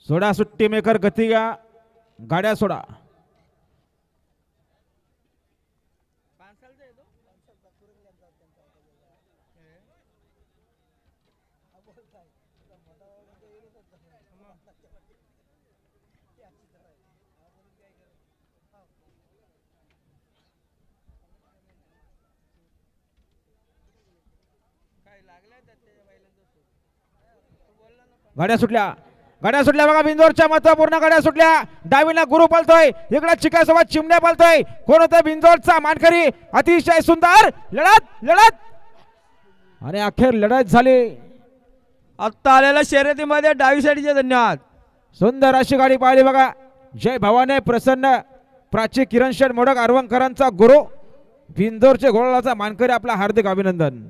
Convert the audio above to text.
सोडा सुट्टी मेकर गती घ्या गाड्या सोडा. गाड्या सुटल्या बघा बिंजोरच्या महत्वपूर्ण गाड्या सुटल्या. डावीला गुरु पळतोय इकडे चिकासोबत चिमण्या पळतोय. कोण होतं बिंजोरचा मानकरी. अतिशय सुंदर लढत आणि अखेर लढत झाली. आता आलेल्या शर्यतीमध्ये डावी साईडचे धन्यवाद. सुंदर अशी गाडी पाहिली बघा. जय भवाने प्रसन्न प्राची किरण शेठ मोडक अरवंकरांचा गुरु बिंजोरचे घोळाचा मानकरी आपला हार्दिक अभिनंदन.